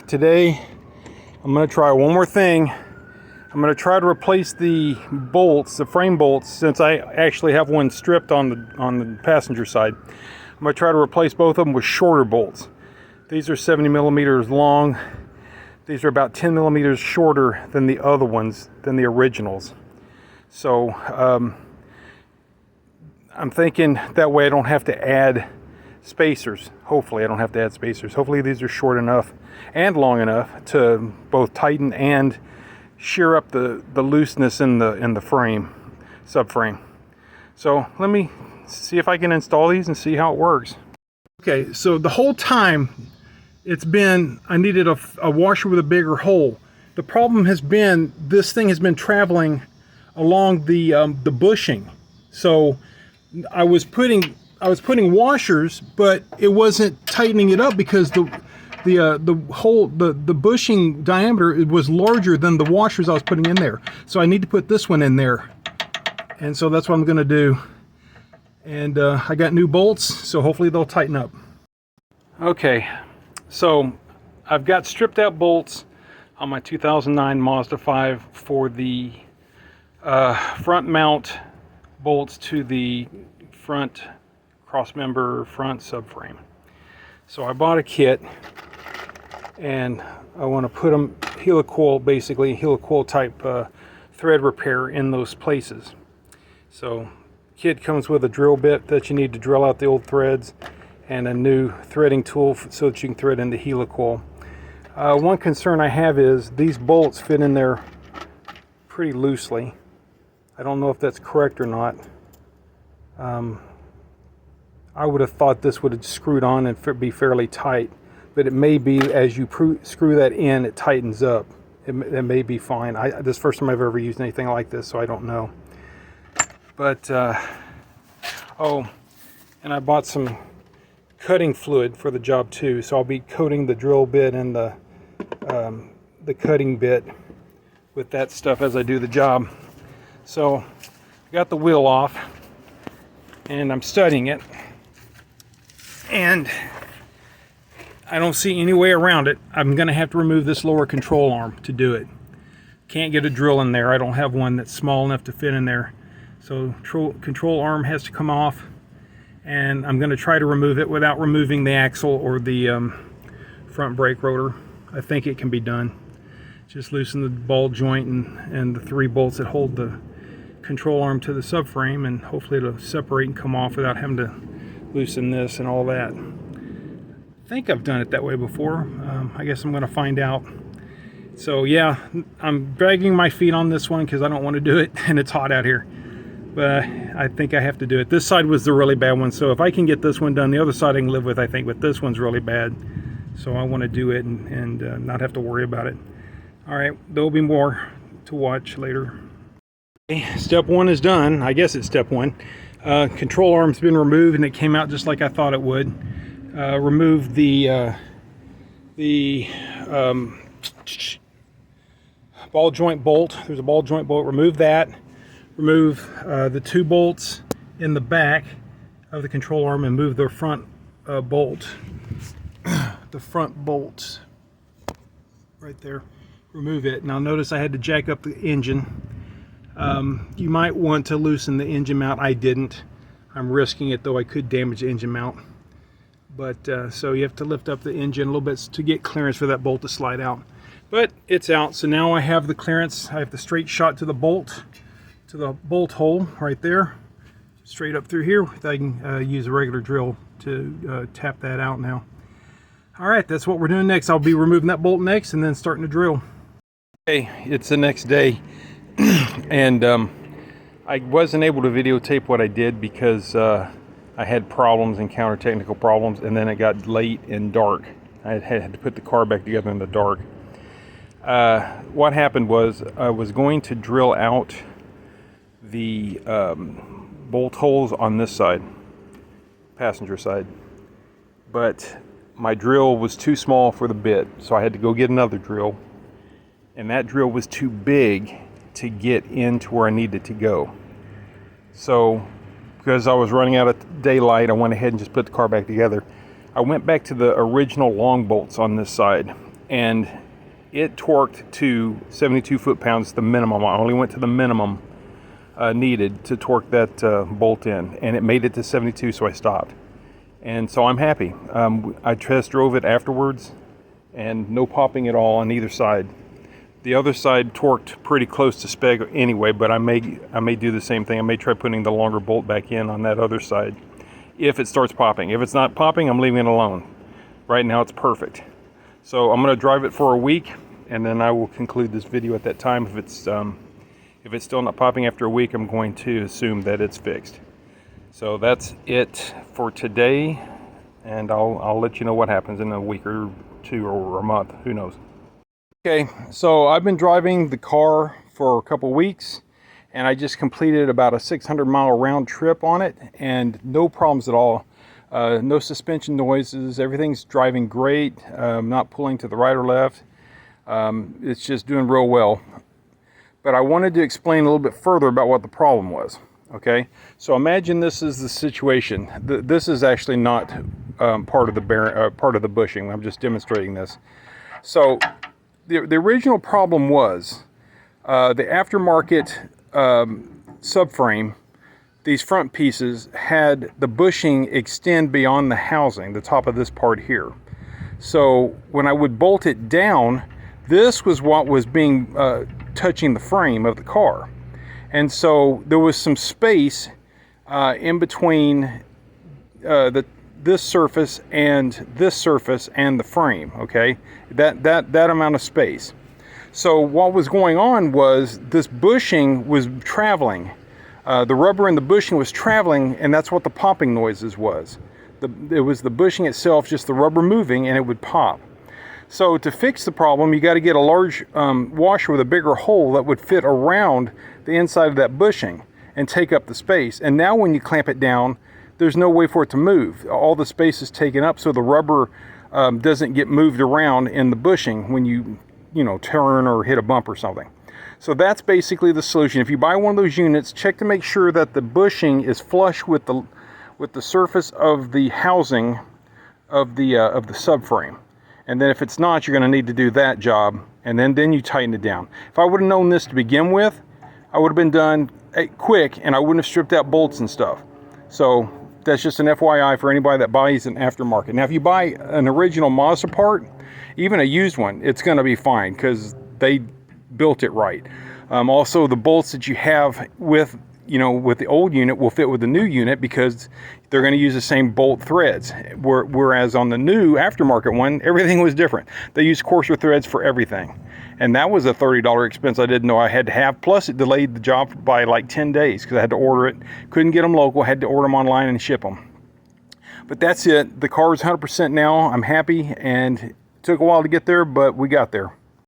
today I'm going to try one more thing. I'm going to try to replace the bolts, the frame bolts, since I actually have one stripped on the passenger side. I'm going to try to replace both of them with shorter bolts. These are 70 millimeters long. These are about 10 millimeters shorter than the other ones, than the originals. So I'm thinking that way I don't have to add spacers. Hopefully I don't have to add spacers. Hopefully these are short enough and long enough to both tighten and shear up the looseness in the frame, subframe. So let me see if I can install these and see how it works. Okay, so the whole time it's been, I needed a washer with a bigger hole. The problem has been this thing has been traveling along the bushing. So I was putting washers, but it wasn't tightening it up because the bushing diameter was larger than the washers I was putting in there. So I need to put this one in there, and so that's what I'm going to do. And I got new bolts, so hopefully they'll tighten up. Okay, so I've got stripped out bolts on my 2009 Mazda 5 for the front mount bolts to the front crossmember front subframe. So I bought a kit, and I want to put them helicoil, basically helicoil type thread repair in those places. So kit comes with a drill bit that you need to drill out the old threads, and a new threading tool so that you can thread into helicoil. One concern I have is these bolts fit in there pretty loosely. I don't know if that's correct or not. I would have thought this would have screwed on and be fairly tight, but it may be as you screw that in, it tightens up. It may be fine. This is the first time I've ever used anything like this, so I don't know. But, oh, and I bought some cutting fluid for the job too, so I'll be coating the drill bit and the cutting bit with that stuff as I do the job. So I got the wheel off, and I'm studying it, and I don't see any way around it. I'm going to have to remove this lower control arm to do it. Can't get a drill in there. I don't have one that's small enough to fit in there. So control arm has to come off, and I'm going to try to remove it without removing the axle or the front brake rotor. I think it can be done. Just loosen the ball joint and the 3 bolts that hold the control arm to the subframe, and hopefully it'll separate and come off without having to loosen this and all that. I think I've done it that way before. I guess I'm going to find out. So yeah, I'm dragging my feet on this one because I don't want to do it and it's hot out here, but I think I have to do it. This side was the really bad one, so if I can get this one done, the other side I can live with, I think, but this one's really bad, so I want to do it and not have to worry about it. All right, there'll be more to watch later. Okay, step 1 is done. I guess it's step 1. Control arm's been removed, and it came out just like I thought it would. Remove the ball joint bolt. There's a ball joint bolt. Remove that. Remove the 2 bolts in the back of the control arm, and move the front bolt. The front bolt right there. Remove it. Now notice I had to jack up the engine. You might want to loosen the engine mount. I didn't. I'm risking it, though I could damage the engine mount. But so you have to lift up the engine a little bit to get clearance for that bolt to slide out. But it's out, so now I have the clearance. I have the straight shot to the bolt hole right there, straight up through here. I can use a regular drill to tap that out now. All right, that's what we're doing next. I'll be removing that bolt next and then starting to drill. Okay, it's the next day. And I wasn't able to videotape what I did because I had problems, encountered technical problems, and then it got late and dark. I had to put the car back together in the dark. What happened was I was going to drill out the bolt holes on this side, passenger side, but my drill was too small for the bit, so I had to go get another drill, and that drill was too big to get into where I needed to go. So because I was running out of daylight, I went ahead and just put the car back together. I went back to the original long bolts on this side, and it torqued to 72 foot-pounds, the minimum. I only went to the minimum needed to torque that bolt in, and it made it to 72, so I stopped. And so I'm happy. I test drove it afterwards, and no popping at all on either side. The other side torqued pretty close to spec anyway, but I may do the same thing. I may try putting the longer bolt back in on that other side if it starts popping. If it's not popping, I'm leaving it alone. Right now it's perfect. So I'm going to drive it for a week, and then I will conclude this video at that time. If it's still not popping after a week, I'm going to assume that it's fixed. So that's it for today, and I'll let you know what happens in a week or two or a month, who knows. Okay, so I've been driving the car for a couple weeks, and I just completed about a 600-mile round trip on it, and no problems at all. No suspension noises, everything's driving great, not pulling to the right or left. It's just doing real well. But I wanted to explain a little bit further about what the problem was. Okay, so imagine this is the situation. This is actually not part of the bushing. I'm just demonstrating this. So the original problem was the aftermarket subframe. These front pieces had the bushing extend beyond the housing, the top of this part here. So when I would bolt it down, this was what was being touching the frame of the car. And so there was some space in between this surface and the frame, okay? That amount of space. So what was going on was this bushing was traveling. The rubber in the bushing was traveling, and that's what the popping noises was. It was the bushing itself, just the rubber moving, and it would pop. So to fix the problem, you got to get a large washer with a bigger hole that would fit around the inside of that bushing and take up the space. And now when you clamp it down, there's no way for it to move. All the space is taken up, so the rubber doesn't get moved around in the bushing when you turn or hit a bump or something. So that's basically the solution. If you buy one of those units, check to make sure that the bushing is flush with the surface of the housing of the subframe. And then if it's not, you're going to need to do that job, and then you tighten it down. If I would have known this to begin with, I would have been done quick, and I wouldn't have stripped out bolts and stuff. So that's just an FYI for anybody that buys an aftermarket. Now, if you buy an original Mazda part, even a used one, it's going to be fine because they built it right. Also, the bolts that you have with the old unit will fit with the new unit because they're going to use the same bolt threads. Whereas on the new aftermarket one, everything was different. They used coarser threads for everything. And that was a $30 expense I didn't know I had to have. Plus, it delayed the job by like 10 days because I had to order it. Couldn't get them local, had to order them online and ship them. But that's it. The car is 100% now. I'm happy, and it took a while to get there, but we got there.